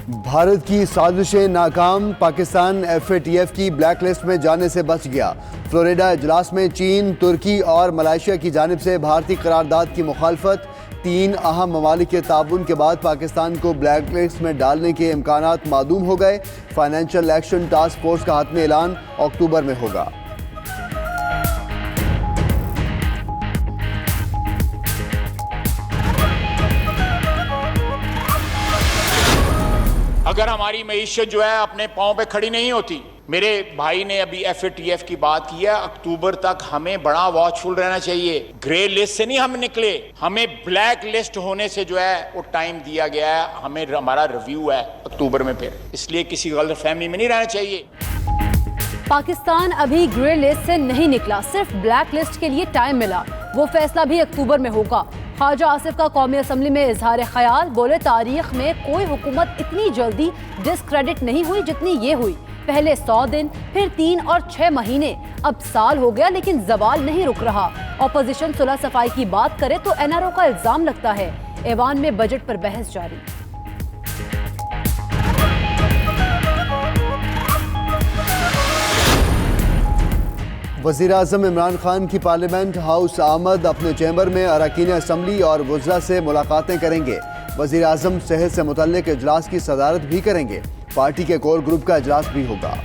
भारत की साजिशें नाकाम, पाकिस्तान FATF की ब्लैक लिस्ट में जाने से बच गया। फ्लोरिडा इजलास में चीन, तुर्की और मलेशिया की जानिब से भारतीय करारदाद की मुखालफत। 3 अहम ममालिक के ताउन के बाद पाकिस्तान को ब्लैक लिस्ट में डालने के इम्कानात मादूम हो गए। फाइनेंशियल एक्शन टास्क फोर्स का हतमी ऐलान अक्टूबर में होगा। अगर हमारी मईशत जो है अपने पाँव पे खड़ी नहीं होती, मेरे भाई ने अभी FATF की बात की है, अक्टूबर तक हमें बड़ा वॉचफुल रहना चाहिए। ग्रे लिस्ट से नहीं हम निकले, हमें ब्लैक लिस्ट होने से जो है वो टाइम दिया गया है। हमें हमारा रिव्यू है अक्टूबर में, फिर इसलिए किसी गलतफहमी में नहीं रहना चाहिए। पाकिस्तान अभी ग्रे लिस्ट से नहीं निकला, सिर्फ ब्लैक लिस्ट के लिए टाइम मिला। वो फैसला भी अक्टूबर में होगा। ख्वाजा आसिफ का कौमी असम्बली में इजहार ख्याल, बोले तारीख में कोई हुकूमत इतनी जल्दी डिस्क्रेडिट नहीं हुई जितनी ये हुई। पहले 100 दिन, फिर 3 और 6 महीने, अब साल हो गया लेकिन जवाल नहीं रुक रहा। ऑपोजिशन सुलह सफाई की बात करे तो NRO का इल्जाम लगता है। ऐवान में बजट पर बहस जारी। वज़ीर-ए-आज़म इमरान खान की पार्लियामेंट हाउस आमद, अपने चैम्बर में अरकान असम्बली और वज़रा से मुलाकातें करेंगे। वज़ीर-ए-आज़म सेहत से मुतल्लिक इजलास की सदारत भी करेंगे। पार्टी के कोर ग्रुप का इजलास भी होगा।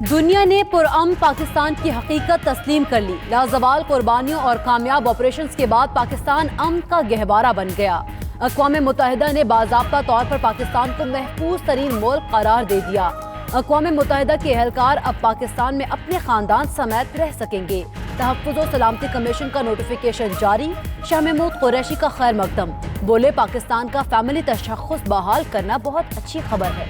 दुनिया ने पुरअमन पाकिस्तान की हकीकत तस्लीम कर ली। लाजवाल कुर्बानियों और कामयाब ऑपरेशंस के बाद पाकिस्तान अमन का गहवारा बन गया। अक़वाम मुत्तहिदा ने बाज़ाब्ता तौर पर पाकिस्तान को महफूज तरीन मुल्क करार दे दिया। अक़वाम मुत्तहिदा के एहलकार अब पाकिस्तान में अपने खानदान समेत रह सकेंगे। तहफ़्फ़ुज़ व सलामती कमीशन का नोटिफिकेशन जारी। शाह महमूद कुरैशी का खैर मकदम, बोले पाकिस्तान का फैमिली तशख़्ख़ुस बहाल करना बहुत अच्छी खबर है।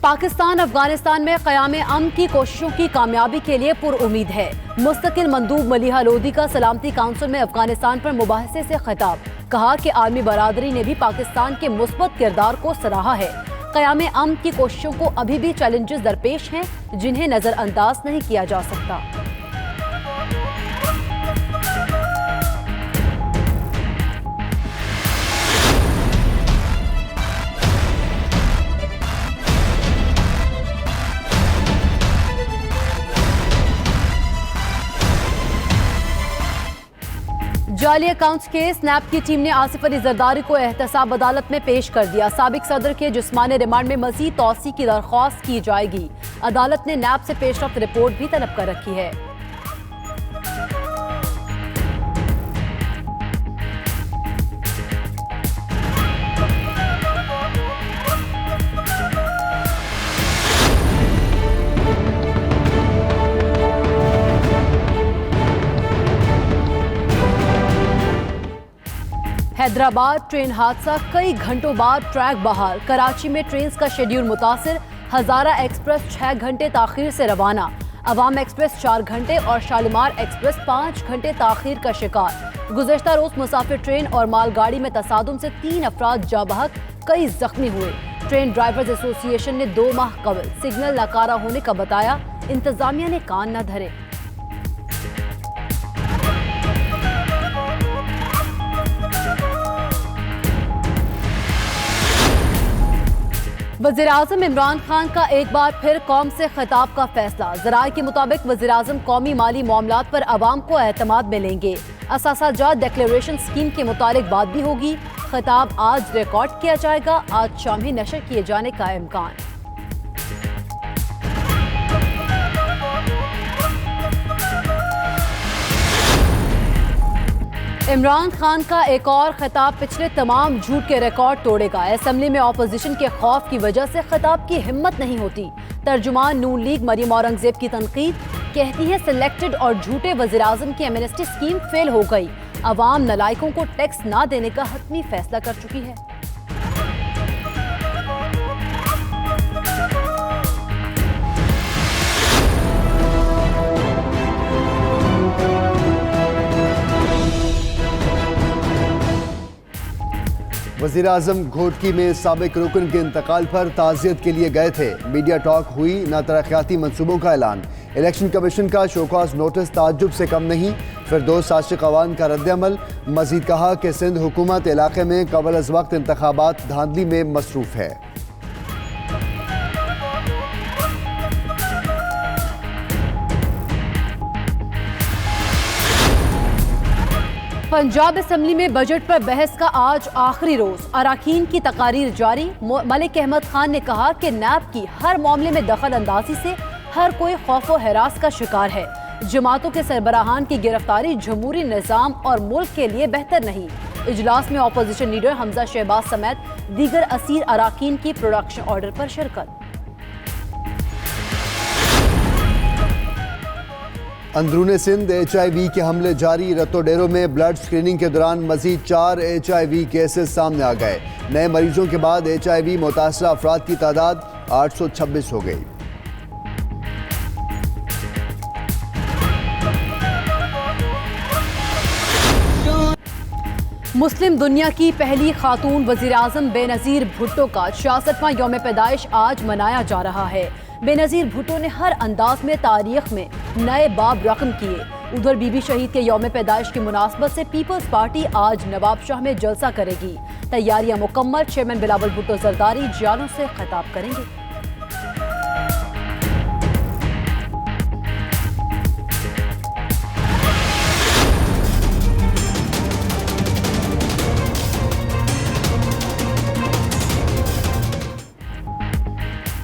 पाकिस्तान अफगानिस्तान में क़याम अमन की कोशिशों की कामयाबी के लिए पुरउम्मीद है। मुस्तकिल मंदूब मलिहा लोधी का सलामती काउंसिल में अफगानिस्तान पर मुबाहिसे से खिताब, कहा कि आलमी बरादरी ने भी पाकिस्तान के मुस्बत किरदार को सराहा है। क़याम अमन की कोशिशों को अभी भी चैलेंजेस दरपेश हैं जिन्हें नज़रअंदाज नहीं किया जा सकता। जाली अकाउंट्स केस, स्नैप की टीम ने आसिफ अली जरदारी को एहतसाब अदालत में पेश कर दिया। साबिक सदर के जिस्मानी रिमांड में मजीद तौसी की दरख्वास्त की जाएगी। अदालत ने नैब से पेशरफ्त रिपोर्ट भी तलब कर रखी है। हैदराबाद ट्रेन हादसा, कई घंटों बाद ट्रैक बहाल। कराची में ट्रेन का शेड्यूल मुतासिर। हजारा एक्सप्रेस 6 घंटे ताखीर से रवाना। अवाम एक्सप्रेस 4 घंटे और शालीमार एक्सप्रेस 5 घंटे ताखीर का शिकार। गुज़श्ता रोज मुसाफिर ट्रेन और मालगाड़ी में तसादुम से 3 अफराद जा बहक, कई जख्मी हुए। ट्रेन ड्राइवर्स एसोसिएशन ने 2 माह कबल सिग्नल नकारा होने का बताया, इंतजामिया ने कान न धरे। वज़ीर-ए-आज़म इमरान खान का एक बार फिर कौम से खिताब का फैसला। ज़राए के मुताबिक वज़ीर-ए-आज़म कौमी माली मामलात पर आवाम को एतमाद में लेंगे। असासाजात डिक्लेरेशन स्कीम के मुतालिक बात भी होगी। खिताब आज रिकॉर्ड किया जाएगा। आज शाम ही नशर किए जाने का इम्कान। इमरान खान का एक और खिताब पिछले तमाम झूठ के रिकॉर्ड तोड़ेगा। असेंबली में ऑपोजिशन के खौफ की वजह से खिताब की हिम्मत नहीं होती। तर्जुमान नून लीग मरियम औरंगजेब की तनकीद, कहती है सिलेक्टेड और झूठे वज़ीर-ए-आज़म की एमनेस्टी स्कीम फेल हो गई। अवाम नलायकों को टैक्स ना देने का हतमी फैसला कर चुकी है। वज़ीर आज़म घोटकी में साबिक रुकन के इंतकाल पर ताज़ियत के लिए गए थे। मीडिया टॉक हुई, न तरक्याती मंसूबों का ऐलान। इलेक्शन कमीशन का शोकॉज नोटिस ताज्जुब से कम नहीं। फिरदौस आशिक अवान का रद्द-ए-अमल। मजीद कहा कि सिंध हुकूमत इलाके में कबल अज़ वक्त इंतखाबात धांधली में मसरूफ़ है। पंजाब असेंबली में बजट पर बहस का आज आखिरी रोज। अराकीन की तकारीर जारी। मलिक अहमद खान ने कहा कि नैब की हर मामले में दखल अंदाजी से हर कोई खौफ व हरास का शिकार है। जमातों के सरबराहान की गिरफ्तारी जमहूरी निज़ाम और मुल्क के लिए बेहतर नहीं। इजलास में अपोजिशन लीडर हमजा शहबाज समेत दीगर असीर अराकीन की प्रोडक्शन ऑर्डर पर शिरकत। अंदरूने सिंध HIV के हमले जारी। रतो डेरों में ब्लड स्क्रीनिंग के दौरान मजीद 4 HIV केसेस सामने आ गए। नए मरीजों के बाद HIV मुतासरा अफराद की तादाद 826 हो गई। मुस्लिम दुनिया की पहली खातून वजीर आजम बेनज़ीर भुट्टो का 66वां यौम पैदाइश आज मनाया जा रहा है। बेनज़ीर भुट्टो ने हर अंदाज में तारीख में नए बाब रकम किए। उधर बीबी शहीद के यौम पैदाइश की मुनासबत से पीपल्स पार्टी आज नवाबशाह में जलसा करेगी। तैयारियां मुकम्मल। चेयरमैन बिलावल भुट्टो जरदारी जालों से खिताब करेंगे।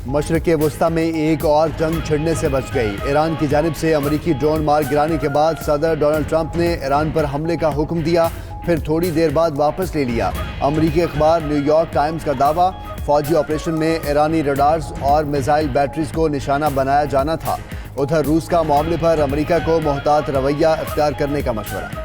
मशरक़ वस्ता में एक और जंग छिड़ने से बच गई। ईरान की जानिब से अमरीकी ड्रोन मार गिराने के बाद सदर डोनाल्ड ट्रंप ने ईरान पर हमले का हुक्म दिया, फिर थोड़ी देर बाद वापस ले लिया। अमरीकी अखबार न्यूयॉर्क टाइम्स का दावा, फौजी ऑपरेशन में ईरानी रडार्स और मिसाइल बैटरीज को निशाना बनाया जाना था। उधर रूस का मामले पर अमरीका को मोहतात रवैया इख्तियार करने का मशवरा।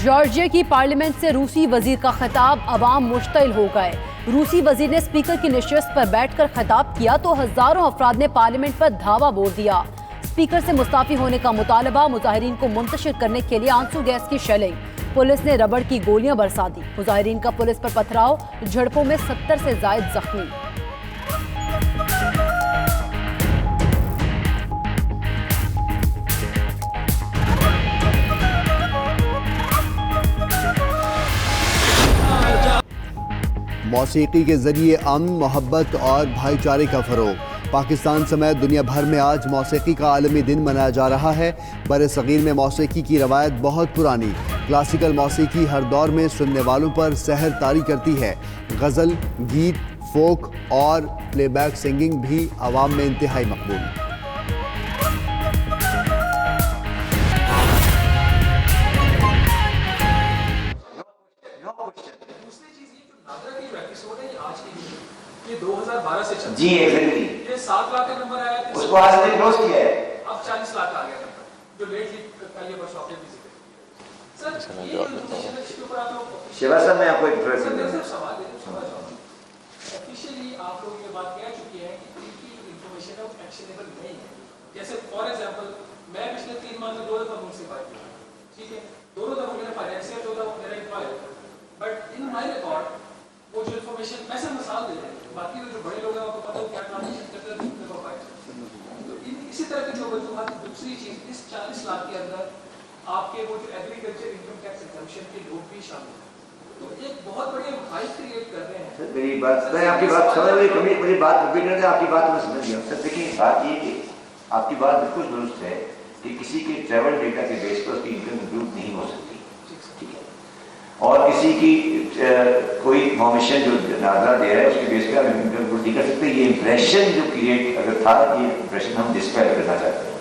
जॉर्जिया की पार्लियामेंट से रूसी वजीर का खिताब, अवाम मुश्तिल हो गए। रूसी वजीर ने स्पीकर की नशिस्त पर बैठकर खिताब किया तो हजारों अफराद ने पार्लियामेंट पर धावा बोल दिया। स्पीकर से मुस्ताफी होने का मुतालबा। मुजाहिरीन को मुंतशिर करने के लिए आंसू गैस की शेलिंग। पुलिस ने रबड़ की गोलियां बरसा दी। मुजाहिरीन का पुलिस पर पथराव। झड़पों में 70 से जायद जख्मी। मौसीकी के जरिए अमन, मोहब्बत और भाईचारे का फरोग। पाकिस्तान समेत दुनिया भर में आज मौसीकी का आलमी दिन मनाया जा रहा है। बरसगीर में मौसीकी की रवायत बहुत पुरानी। क्लासिकल मौसीकी हर दौर में सुनने वालों पर सहर तारी करती है। गज़ल, गीत, फोक और प्लेबैक सिंगिंग भी आवाम में इंतहाई मकबूल। ये 2012 से चल जी एग्जैक्टली ये 7 लाख का नंबर आया था, उसको आज तक क्लोज किया है। अब 40 लाख आ गया नंबर जो लेटली कल ये वर्कशॉप में विजिट है। सर ये इन्फॉर्मेशन इसके ऊपर आप लोग शिवा सर मैं आपको एक प्रश्न सर सिर्फ सवाल है। ऑफिशियली आप लोग ये बात कह चुके हैं कि इनकी इन्फॉर्मेशन अब एक्शनेबल नहीं है। जैसे फॉर एग्जांपल मैं पिछले 3 माह में 2 दफा मुझसे बात की, ठीक है, दोनों दफा मेरा फाइनेंशियल 2 दफा मेरा employ, but in my record वो जो इन्फॉर्मेशन मैं सिर्फ मिसाल दे रहा हूं, बाकी जो बड़े लोग हैं आपको पता हो क्या ट्रांजेक्शन करते हैं दूसरे को पाए। तो इसी तरह के जो वजूहत। दूसरी चीज, इस 40 लाख के अंदर आपके वो जो एग्रीकल्चर इनकम टैक्स एग्जम्पशन के लोग भी शामिल हैं, तो एक बहुत बड़ी हाइक क्रिएट कर रहे हैं। सर मेरी बात, मैं आपकी बात समझ रही, मेरी बात रिपीट करते आपकी बात मैं समझ गया। सर देखिए बात ये कि आपकी बात बिल्कुल दुरुस्त है कि किसी के ट्रैवल डेटा के बेस पर उसकी इनकम इंप्रूव नहीं हो सकती, ठीक है, और किसी की कोई इन्फॉर्मेशन जो नाजरा दे रहा है उसके बेस पर आप इनकम इंप्रूव नहीं कर सकते। ये इंप्रेशन जो क्रिएट अगर था, ये इंप्रेशन हम डिस्पेल करना चाहते हैं।